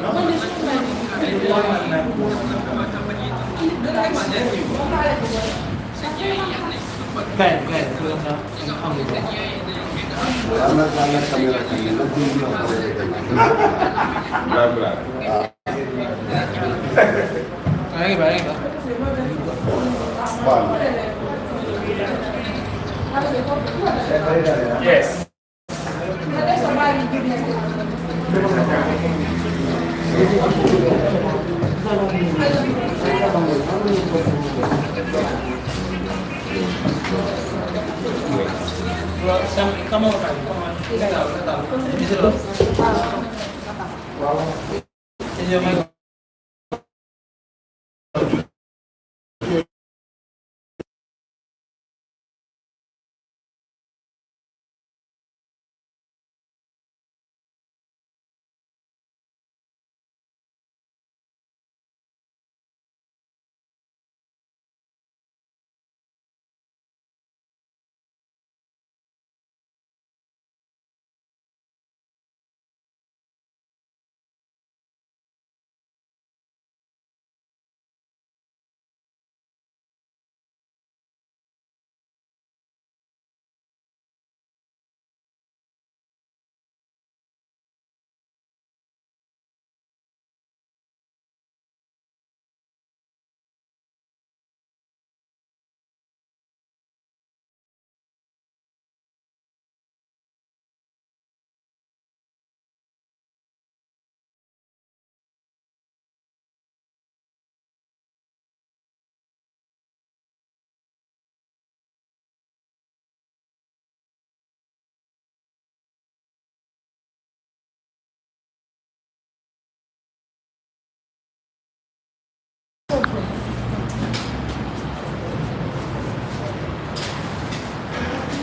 Kaya belum na. Anak-anak kamera kami lebih berat. Baik. Yes. Kamu kan? Bisa loh.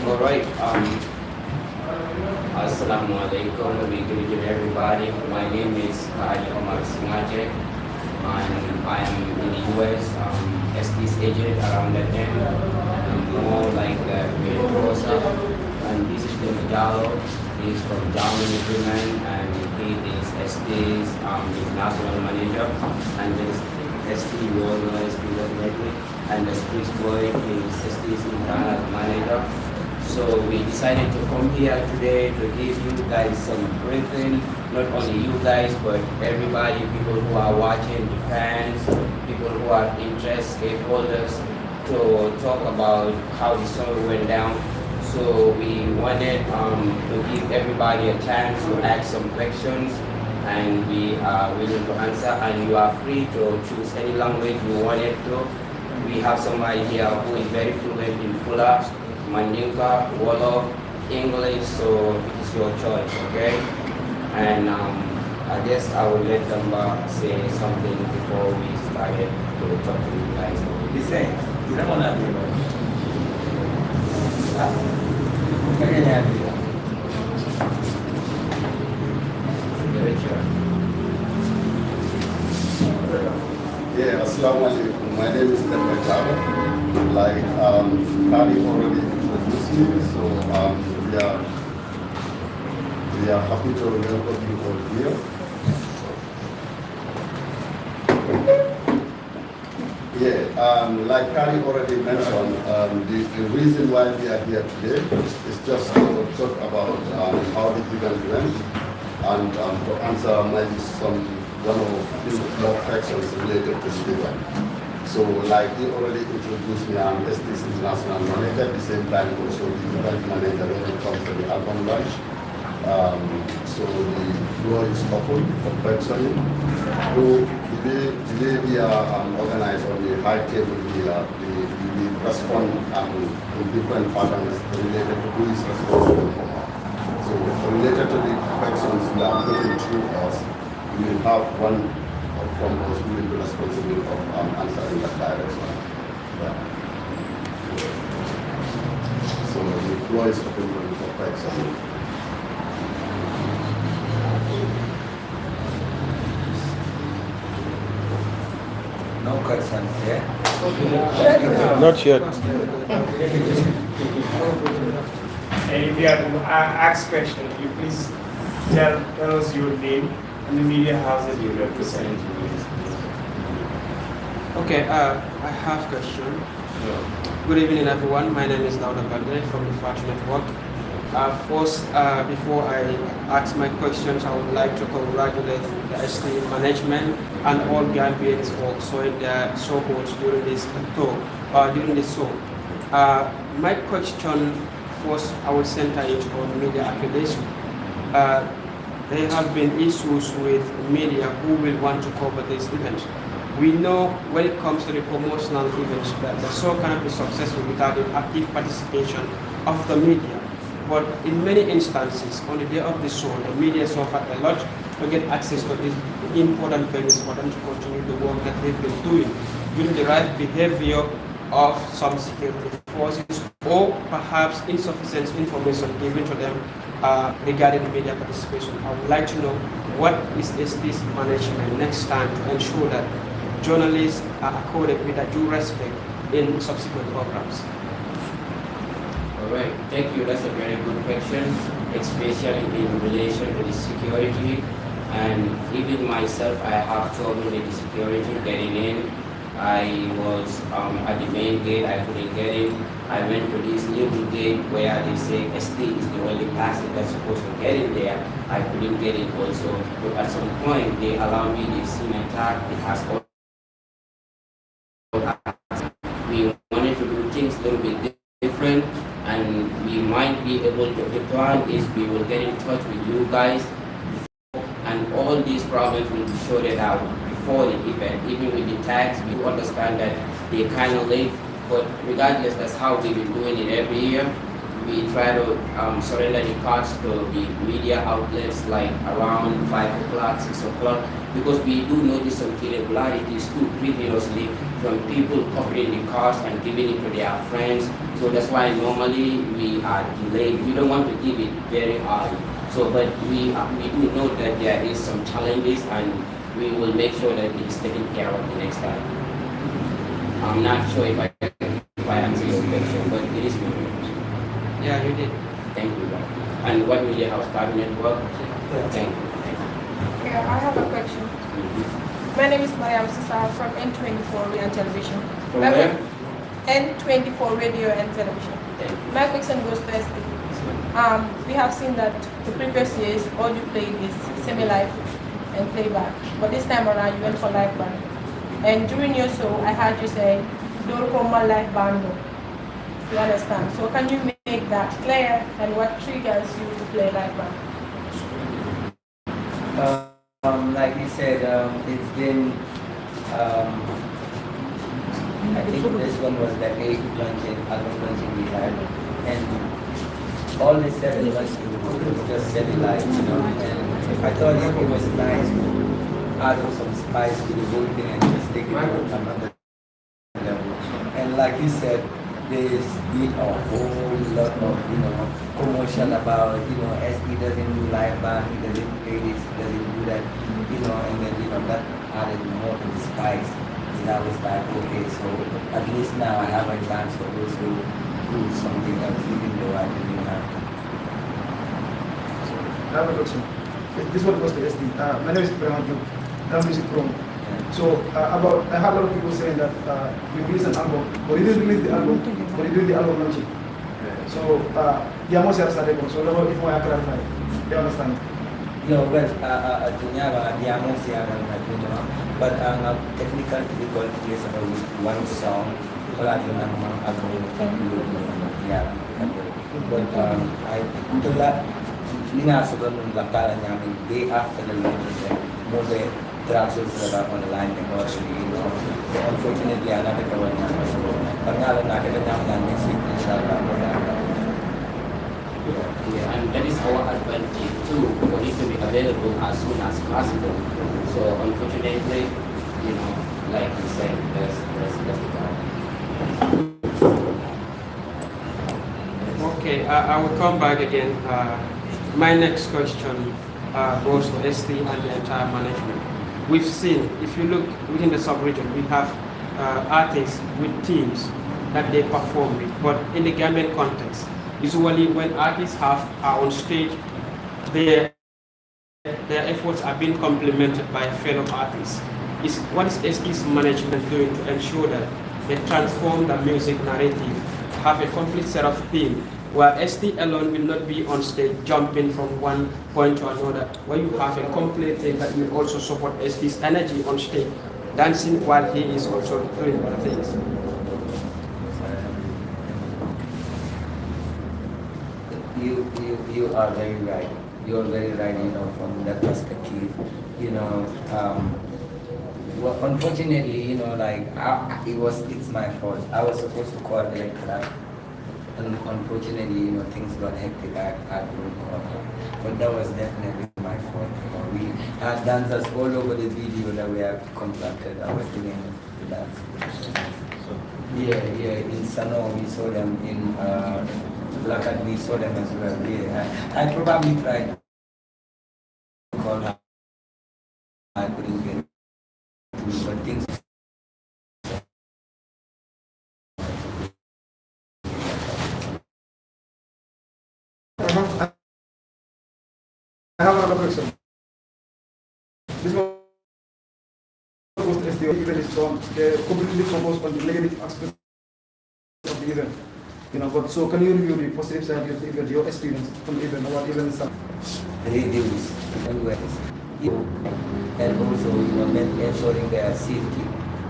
All right. Assalamualaikum. We greet everybody. My name is Ali Omar Singaje, and I am in the US. SD's agent around that time. I'm more like Rosa, and this is the Medallo. He is from Germany, Agreement, and he is SD's international manager, and this SD we all know SD definitely, and the Street Boy is SD's internal manager. So we decided to come here today to give you guys some briefing, not only you guys, but everybody, people who are watching, the fans, people who are interested, stakeholders, to talk about how the story went down. So we wanted to give everybody a chance to ask some questions, and we are willing to answer, and you are free to choose any language you wanted to. We have somebody here who is very fluent in Fula, Mandinka, Wolof, English, so it is your choice, okay? And I guess I will let them say something before we started to talk to you guys. Bisa, kita mau nanti. Yeah, Assalamualaikum. My name is Duwa. Like Kali already introduced me, so we are happy to welcome you all here. Yeah, like Kali already mentioned, the reason why we are here today is just to talk about how the event went, and to answer maybe one or few more questions related to the event. So like he already introduced me, I'm SD's international manager, at the same time also the event manager when it comes to the album launch. So the floor is open for questioning. The way we are organized on the high table, we respond in different patterns related to who is responsible for what. So related to the questions that are putting through us, we will have one from us who will be responsible of answering that direction. Yeah. So the floor is open for questions. No questions, yeah? Not yet. And if you have to ask questions, you please tell us your name and the media houses you represent. Okay, I have a question. Good evening, everyone. My name is Duwa from the Fat Network. First, before I ask my questions, I would like to congratulate the ST management and all Gambians for showing their support during this show. My question first, I will center it on media accreditation. There have been issues with media who will want to cover this event. We know when it comes to the promotional events that the show cannot be successful without the active participation of the media. But in many instances, on the day of the show, the media suffer a lot to get access to these important venues for them to continue the work that they've been doing, given the right behavior of some security forces, or perhaps insufficient information given to them regarding the media participation. I would like to know what is ST's management next time to ensure that journalists are accorded with a due respect in subsequent programs. All right, thank you. That's a very good question, especially in relation to the security. And even myself, I have trouble with the security getting in. I was at the main gate, I couldn't get in. I went to this little gate where they say ST is the only person that's supposed to get in there. I couldn't get in also. But at some point, they allowed me the scene-attack. It has all. We wanted to do things a little bit different, and we might be able to. The plan is we will get in touch with you guys, and all these problems will be sorted out before the event. Even with the tags, we understand that they're kind of late, but regardless, that's how we've been doing it every year. We try to surrender the cards to the media outlets like around 5 o'clock, 6 o'clock, because we do notice some irregularities too previously from people copying the cards and giving it to their friends. So that's why normally we are delayed. We don't want to give it very early. So, but we do know that there is some challenges, and we will make sure that it is taken care of the next time. I'm not sure if I answer your question, but it is my question. Yeah, you did. Thank you. And what media house cabinet work? Thank you. Yeah, I have a question. My name is Mariam Sisa from N24 Radio and Television. From where? N24 Radio and Television. Thank you. My question goes to SD. We have seen that the previous years all you played is semi-live and playback, but this time around you went for live band. And during your show, I heard you say, "Don't come my live band." You understand? So can you make that clear, and what triggers you to play live band? Like you said, it's been, I think this one was the 8th album launching we had, and all the 7 months was just semi-live, you know, and I thought it was nice to add some spice to the whole thing and just take it to another level. And like you said, there's been a whole lot of, you know, commotion about, you know, SD doesn't do live band, he doesn't play this, he doesn't do that, you know, and then, you know, that added more to the spice. And I was like, okay, so at least now I have a chance to also do something else, even though I didn't have to. I have a question. This one goes to SD. My name is Ibrahim Juk. I'm music from. So I have a lot of people saying that you release an album, but you didn't release the album, but you did the album launching. So yeah, most of us are there. So if I clarify, you understand? No, well, but technical difficulty is about one song. Wala din ang mga album but I linasok ng lakalan namin day after the launch. No way. Transfers na online technology, you know. So unfortunately, another kawan na. So, pangalan natin na namin next week, inshallah. Yeah, and that is our advantage too, for it to be available as soon as possible. So unfortunately, you know, like you said, that's the problem. Okay, I will come back again. My next question goes to ST and the entire management. We've seen, if you look within the sub-region, we have artists with teams that they perform with, but in the Gambian context, usually when artists are on stage, their effort efforts are being complemented by fellow artists. What is ST's management doing to ensure that they transform the music narrative, have a complete set of themes, where ST alone will not be on stage jumping from one point to another, where you have a complete thing that will also support ST's energy on stage, dancing while he is also doing other things. You are very right. You are very right, from that perspective. Well, unfortunately, it's my fault. I was supposed to call Electra, and unfortunately, things got hectic. I couldn't call her. But that was definitely my fault. We had dancers all over the video that we have contracted. I was doing the dance. Yeah, in Sano, we saw them in Black, we saw them as well. Yeah, I probably tried to call her. I couldn't get through, but things. I have another question. This one was the event is from completely focused on the negative aspects of the event. But so can you review the positive side of the event, your experience from the event, or what event is that? Reviews, and also ensuring their safety.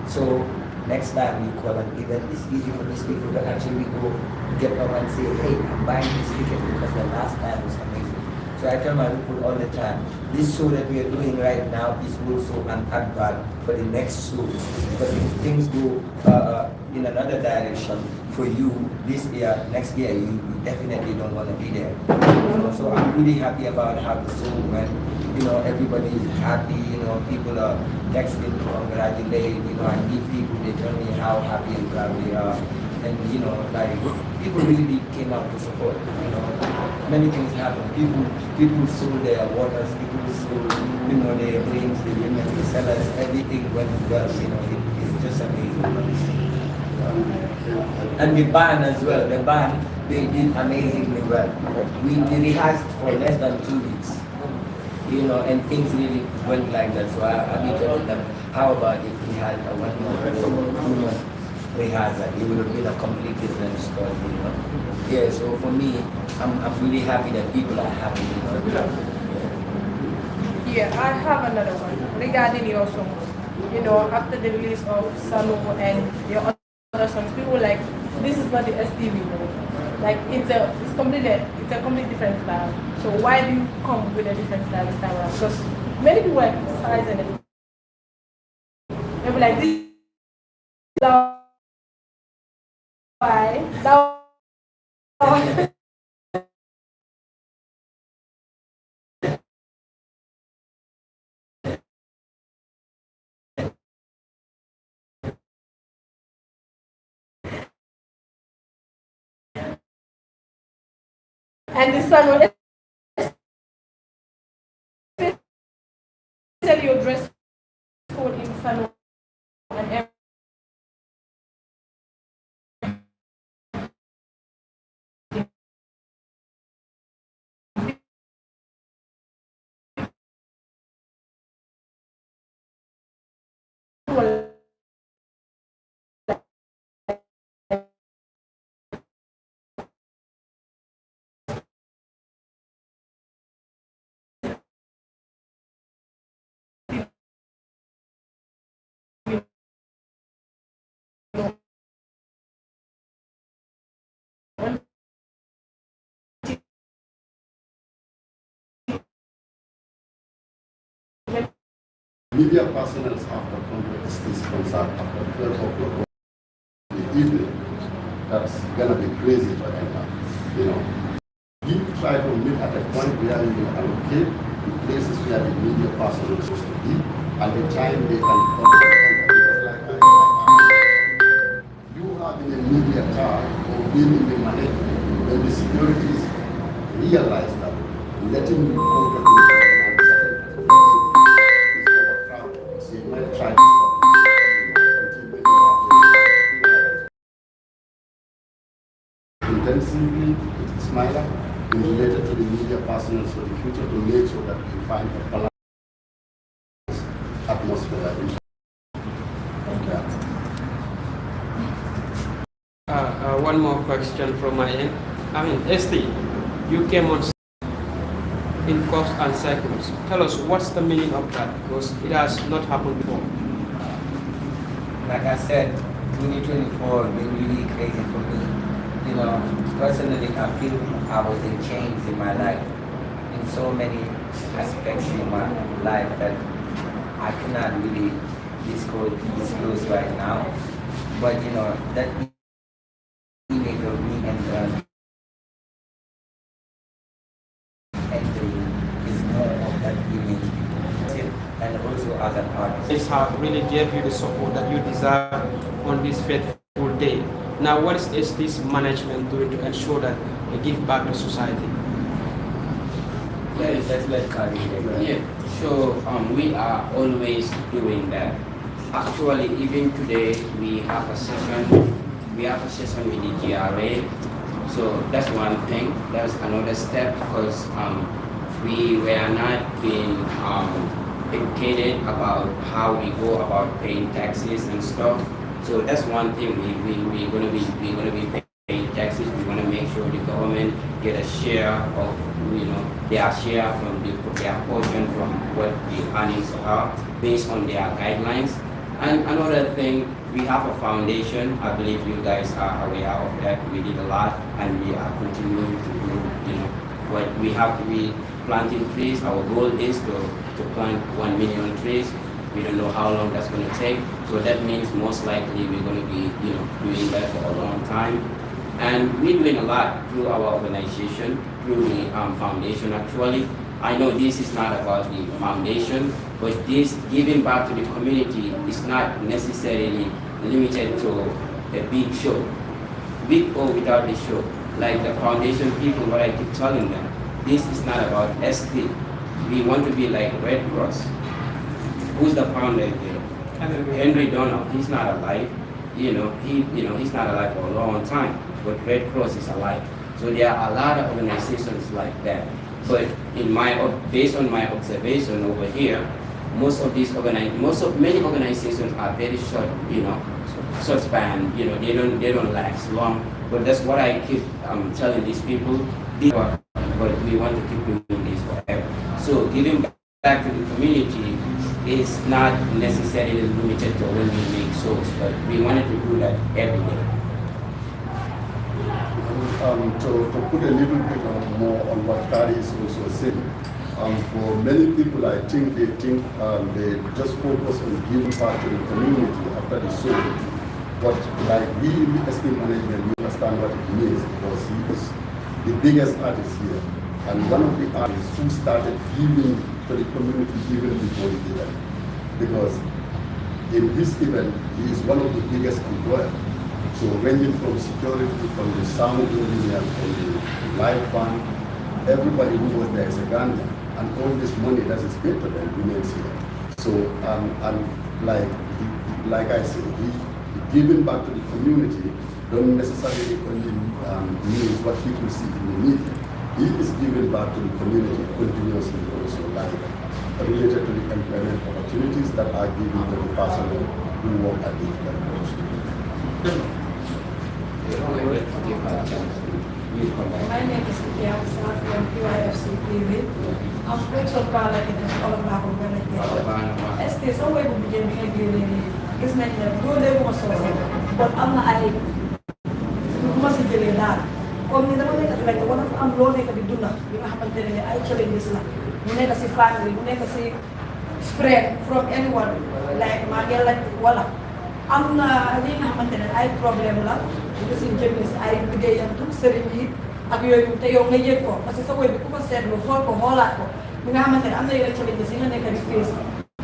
So next time you call an event, it's easy for these people to actually go get up and say, hey, I'm buying this ticket because the last time was amazing. So I tell my people all the time, this show that we are doing right now is also an advert for the next show. Because if things go in another direction for you this year, next year, you definitely don't want to be there. So I'm really happy about how the show went. Everybody is happy. People are texting to congratulate. I meet people, they tell me how happy and proud they are. And people really came out to support. Many things happened. People sold their waters, people sold, their drinks, the sellers, everything went well. It's just amazing. And the band as well. The band, they did amazingly well. We rehearsed for less than 2 weeks. And things really went like that. So I've been telling them, how about if we had a 1 month or 2 month rehearsal? It would have been a completely different story, Yeah, so for me, I'm really happy that people are happy, Yeah, I have another one regarding your songs. After the release of Sano and your other songs, people were like, this is not the STV. Like it's a completely different style. So why do you come with a different style this time around? Because many people are criticizing it. They'll be like, this is why. And the song, especially your dress code in Sano and everything. Media personnel after this concert after 12 o'clock in the evening, that's gonna be crazy for them. You try to meet at a point where you will allocate the places where the media personnel is supposed to be and the time they can come. Because you having a media tag or being in the management, when the securities realize that letting you go to the try to stop intensively with Ismaila related to the media personnel for the future to make sure that we find a balance. atmosphere. One more question from my end. I mean, ST, you came on in cuffs and cycles. Tell us what's the meaning of that, because it has not happened before. Like I said, 2024 has been really crazy for me. You know, personally, I feel I was in chains in my life, in so many aspects in my life that I cannot really disclose right now. But you know, that image of me and entering is more of that image, and also as an artist. This have really gave you the support that you deserve on this fateful day. Now, what is this management doing to ensure that they give back to society? Yeah, that's like Kari. Yeah, so we are always doing that. Actually, even today we have a session. We have a session with the GRA. So that's one thing. That's another step, because we were not being educated about how we go about paying taxes and stuff. So that's one thing we're gonna be paying taxes. We want to make sure the government get a share of their share from their portion from what the earnings are based on their guidelines. And another thing, we have a foundation. I believe you guys are aware of that. We did a lot, and we are continuing to do what we have to be planting trees. Our goal is to plant 1 million trees. We don't know how long that's going to take. So that means most likely we're going to be doing that for a long time. And we're doing a lot through our organization, through the foundation actually. I know this is not about the foundation, but this giving back to the community is not necessarily limited to a big show, with or without the show. Like the foundation people, what I keep telling them, this is not about ST. We want to be like Red Cross. Who's the founder there? Henry Donald. He's not alive. He's not alive for a long time, but Red Cross is alive. So there are a lot of organizations like that. But based on my observation over here, many organizations are very short, short span. They don't last long. But that's what I keep telling these people. But we want to keep doing this forever. So giving back to the community is not necessarily limited to when we make shows, but we wanted to do that every day. To put a little bit more on what Kari is also saying, for many people, I think they just focus on giving back to the community after the show. But like we estate management, we understand what it means, because he is the biggest artist here, and one of the artists who started giving to the community even before the event, because in this event he is one of the biggest employers. So ranging from security, from the sound engineer, from the live band, everybody who was there is a Ghanaian, and all this money that is paid to them remains here. So and like I said, he giving back to the community don't necessarily only means what people see in the media. He is giving back to the community continuously also, like related to the employment opportunities that are given to the personnel who work at the event. My name is Kiam Sa from PYFC TV. I'm spiritual product in all of my community. Est-ce que sa way bu jëm xé gëné gis nañ né do lé mo sosé but am na ay ma ci jëlé dal comme ni dama nekk like wala fa am lo nekk di dunda li nga xamantene ni ay challenges la mu nekk ci family mu nekk ci friend from anyone like ma ngel like wala am na li nga xamantene ay problème la nga si jëmee si ay liggéeyantu sëriñ yi ak yooyu te yow nga yëg ko parce que sa woy bi ku ko seetlu xool ko xoolaat ko bi nga xamante ne am na yeneen challenges yi nga nekk di face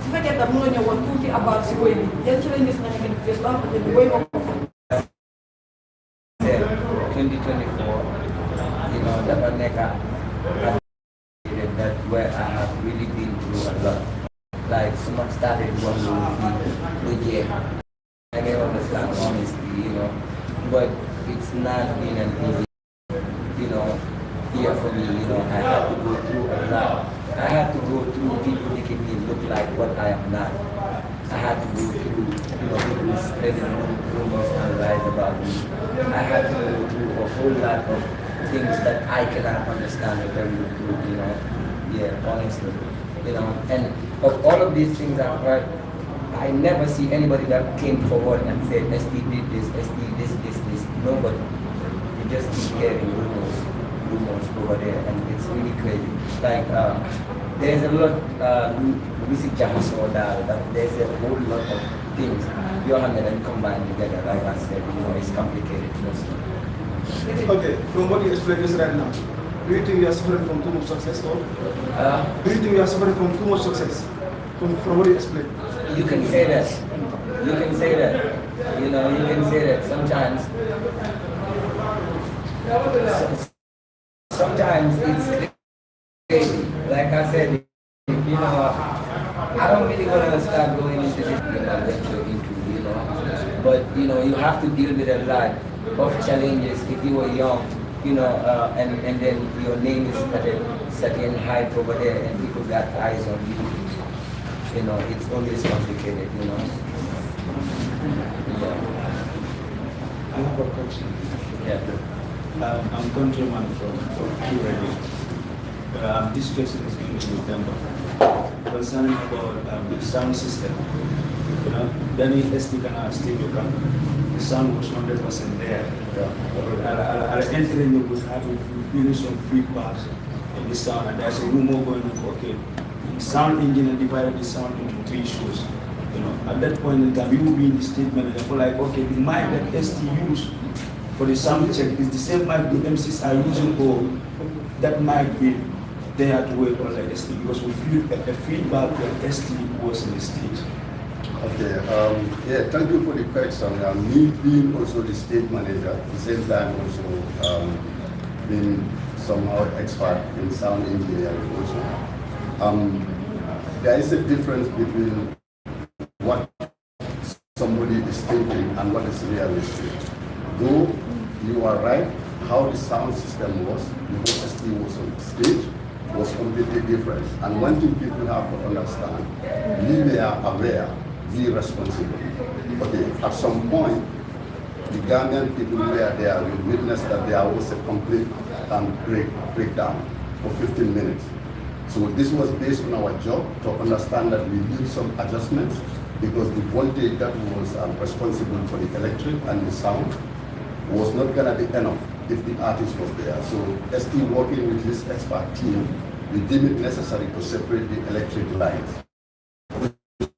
su fekkee tam mën nga ñëwoon tuuti about si woy bi yan challenges nga nekk di face loo xamante ne woy ko 2024, dafa nekk that where I have really been through a lot. Like someone started one year. I can understand honestly, but it's not been an easy, here for me, I had to go through a lot. I had to go through people making me look like what I am not. I had to go through, people spreading rumors and lies about me. I had to go through a whole lot of things that I cannot understand or tell you the truth. Yeah, honestly. And of all of these things I've heard, I never see anybody that came forward and said, ST did this, ST this. Nobody. You just keep hearing rumors over there, and it's really crazy. Like, there's a lot, music jams or that, but there's a whole lot of things you have and combined together. Like I said, it's complicated. Okay, from what you explained just right now, do you think you are suffering from too much success or? Do you think you are suffering from too much success? From what you explained? You can say that. You can say that. You can say that sometimes. Sometimes it's crazy. Like I said, I don't really want to start going into this, but you have to deal with a lot of challenges if you were young, and then your name is at a certain height over there and people got eyes on you. It's always complicated, Yeah. I have a question. Yeah. I'm countryman from Q Radio. This question is going to be December. Concerning about the sound system. Danny SD can still look up. The sound was 100% there. At the entering, you would have feeling some feedback in the sound, and there's a rumor going on. Okay, the sound engineer divided the sound into 3 shows. At that point in time, you will be in the state manager for like, okay, the mic that ST used for the sound check is the same mic the MCs are using, or that mic be there to work on like ST, because we feel a feedback when ST was in the stage. Okay, thank you for the question. Me being also the state manager, at the same time also being somehow expert in sound engineering also. There is a difference between what somebody is thinking and what is realistic. Though you are right, how the sound system was before ST was on stage was completely different. And one thing people have to understand, we were aware, be responsible. Okay, at some point, the Ghanaian people were there, we witnessed that there was a complete breakdown for 15 minutes. So this was based on our job to understand that we need some adjustments because the voltage that was responsible for the electric and the sound was not going to be enough if the artist was there. So ST working with this expert team, we deemed it necessary to separate the electric lines.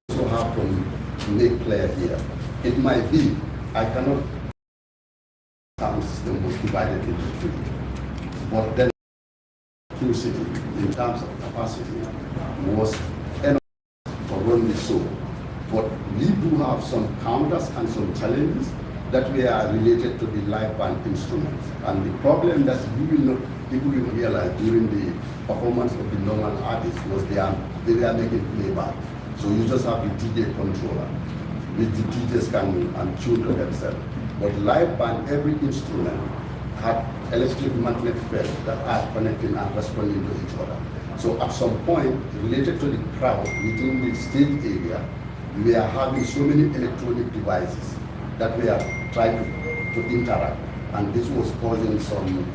So have to make clear here. It might be, I cannot, sound system was divided into 3. But then capacity in terms of capacity was enough for run the show. But we do have some counters and some challenges that we are related to the live band instruments. And the problem that people will realize during the performance of the normal artists was they are making playback. So you just have the DJ controller, which the DJs can tune to themselves. But live band, every instrument had electric magnet fields that are connecting and responding to each other. So at some point, related to the crowd within the stage area, we are having so many electronic devices that we are trying to interact, and this was causing some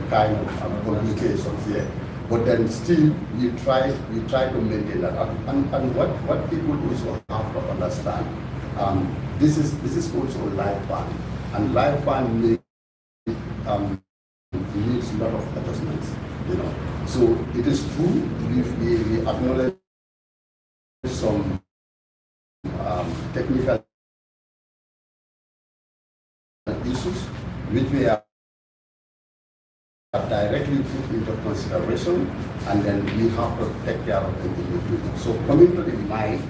kind of complications here. But then still, we try to maintain that. And what people also have to understand, this is also live band, and live band needs a lot of adjustments, So it is true, we acknowledge some technical issues which we are directly put into consideration, and then we have to take care of them in the future. So coming to the mic,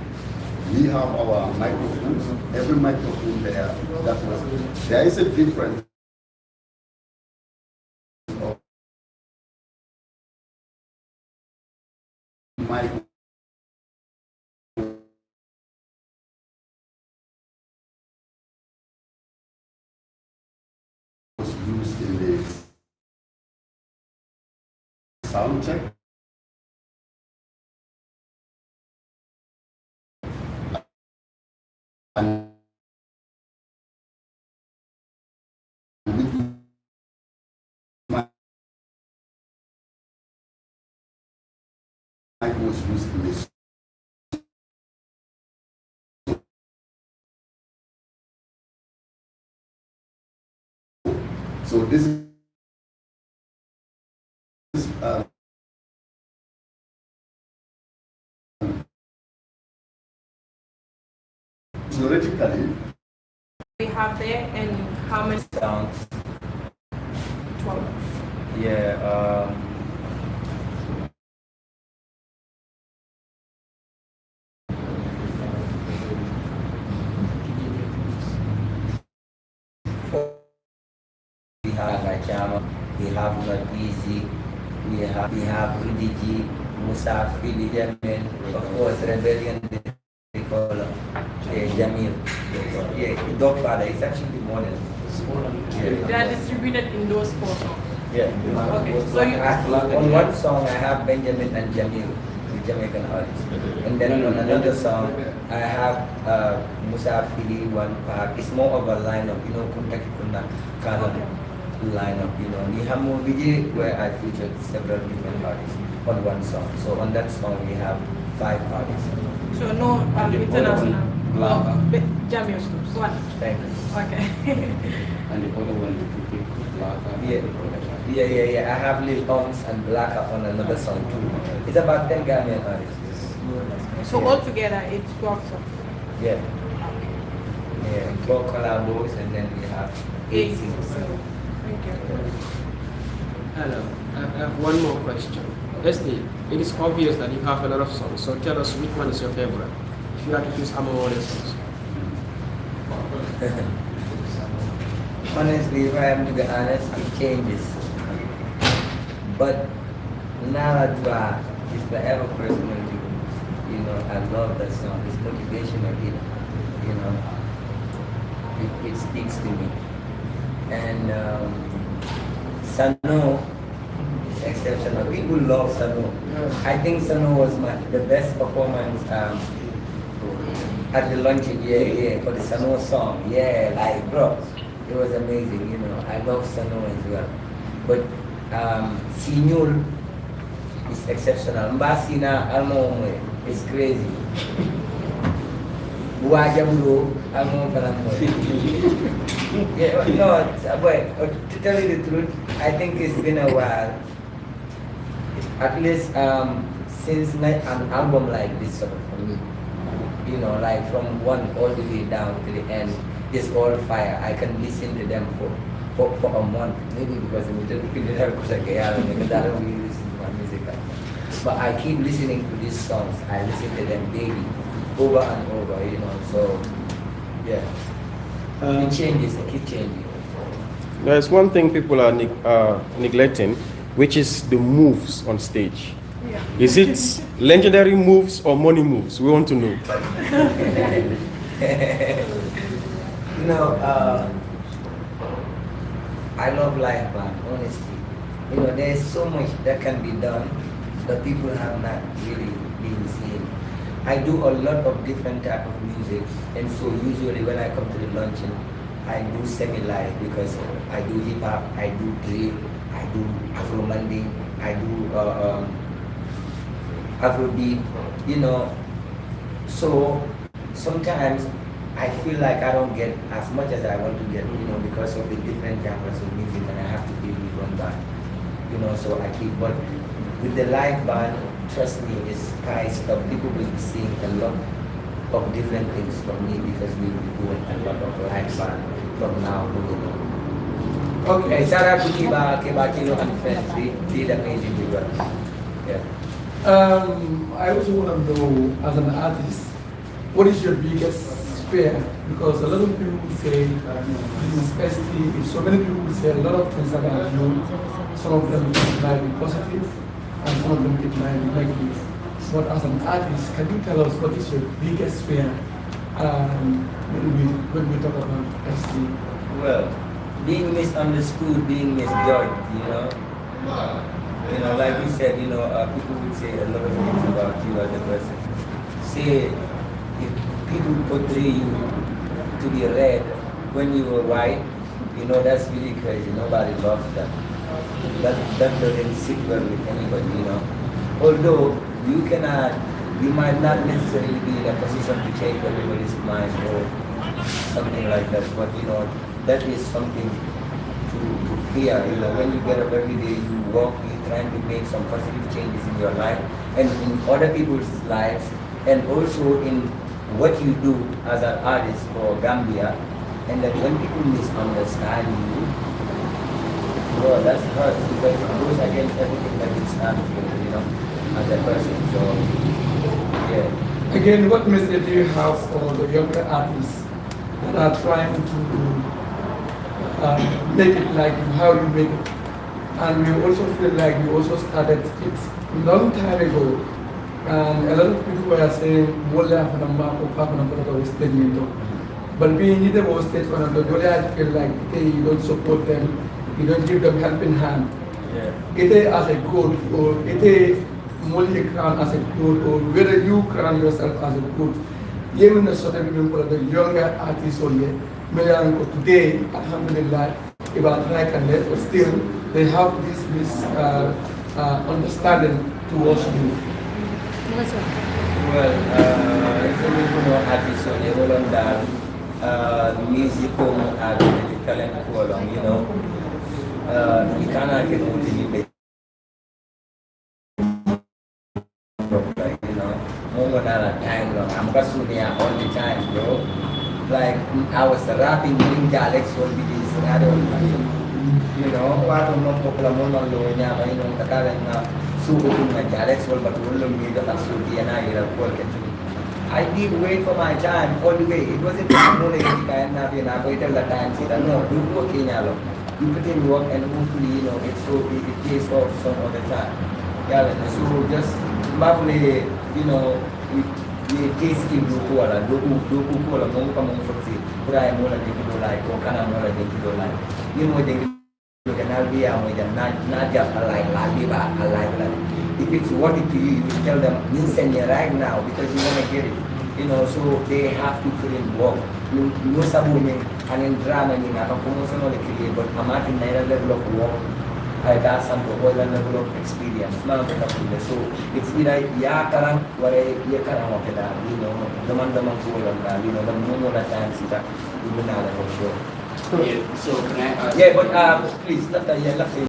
we have our microphones. Every microphone there is a difference of mic was used in the sound check. with my was used in this. So this is theoretically. We have there and how many Sounds. 12. Yeah. We have Rajama, we have Not Easy, we have Ridiji, Musa, Philly, Jamil, of course, Rebellion, they call Jamil. Yeah, Dogfather, it's actually more than. They are distributed in those 4 songs. Yeah. Okay, so you, on one song I have Benjamin and Jamil, the Jamaican artist. And then on another song I have Musa Philly, one part. It's more of a lineup, you know, Kunta Kikunda kind of lineup, you know. The Hamu Vijay, where I featured several different artists on one song. So on that song we have 5 artists. so no international. Jamil. What? Thank you. Okay. And the other one, Yeah. I have Lil Ons and Blacka on another song too. It's about 10 Ghanaian artists. So altogether it's 12 songs. Yeah. Yeah, 4 collabos and then we have 8 singles. Thank you. Hello, I have one more question. Esti, it is obvious that you have a lot of songs, so tell us which one is your favorite, if you had to choose among all the songs. Honestly, if I am to be honest, it changes. But now Duwa is forever personal to me. You know, I love that song. It's motivational, you know. It speaks to me. And Sano is exceptional. People love Sano. I think Sano was the best performance at the luncheon, for the Sano song. Yeah, like, bro, it was amazing, you know. I love Sano as well. But Sinyul is exceptional. Mbasina Almomwe is crazy. Buajabulo Almomwe. Yeah, no, but to tell you the truth, I think it's been a while. At least since an album like this sort of for me. You know, like from one all the way down to the end, it's all fire. I can listen to them for a month, maybe because I'm because I don't really listen to my music. But I keep listening to these songs. I listen to them daily, over and over, you know. So, yeah. It changes, it keeps changing. There's one thing people are neglecting, which is the moves on stage. Yeah. Is it legendary moves or money moves? We want to know. You know, I love live band, honestly. You know, there's so much that can be done, but people have not really been seen. I do a lot of different type of music, and so usually when I come to the luncheon, I do semi-live because I do hip hop, I do drill, I do Afro Manding, I do Afrobeat, you know. So sometimes I feel like I don't get as much as I want to get, you know, because of the different genres of music, and I have to give me one band, you know. So I keep, but with the live band, trust me, it's spiced up. People will be seeing a lot of different things from me because we will be doing a lot of live band from now moving on. Okay, shout out to Kiba Kino and friends. They did amazing work. Yeah. I also want to know, as an artist, what is your biggest fear? Because a lot of people say this is ST. So many people say a lot of things about you. Some of them might be positive, and some of them it might be negative. But as an artist, can you tell us what is your biggest fear when we talk about ST? Well, being misunderstood, being misjudged, you know. You know, like you said, you know, people would say a lot of things about you as a person. Say, if people portray you to be red when you were white, you know, that's really crazy. Nobody loves that. That doesn't sit well with anybody, you know. Although you might not necessarily be in a position to change everybody's mind or something like that, but you know, that is something to fear. You know, when you get up every day, you walk, you're trying to make some positive changes in your life and in other people's lives, and also in what you do as an artist for Gambia, and that when people misunderstand you, well, that's hurt because it goes against everything that you stand for, you know, as a person. So, yeah. Again, what message do you have for the younger artists that are trying to make it like how you make it? And we also feel like you also started it a long time ago. And a lot of people were saying, but being in the state for I feel like you don't support them, you don't give them helping hand. It as a good or it only crown as a good, or whether you crown yourself as a good. Even the sort of people the younger artists only, today, alhamdulillah, about right and left, but still they have this understanding towards you. Well, it's a little artist on the whole on that musical and the talent go along, you know. You cannot get motivated. You know, moment at a time, I'm Kasunia all the time, bro. Like I was rapping during dialects all the days, I don't you know, what I'm not popular moment low in Yama, you know, the current super in my dialects all but will be the Kasuki and I I did wait for my time all the way. It wasn't only and I waited the time, see that no, do work in yellow. You put in work and hopefully, you know, it pays off some other time. Yeah, so just probably, you know, we case in do koala, do koala, mong kamong foxy, kurai mo lang dito like, o kana mo lang dito like. You know, they can be not just alive. If it's worth it to you, you tell them, listen right now because you want to get it. You know, so they have to put in work. You sabunin, and in drama, you know, but I'm at a level of work. I got some level of experience. So it's either Yakaran or Yakaran, you know, the Mandaman, you know, the Mumula times that you will not for sure. Yeah, so can I ask? Yeah, but please, let the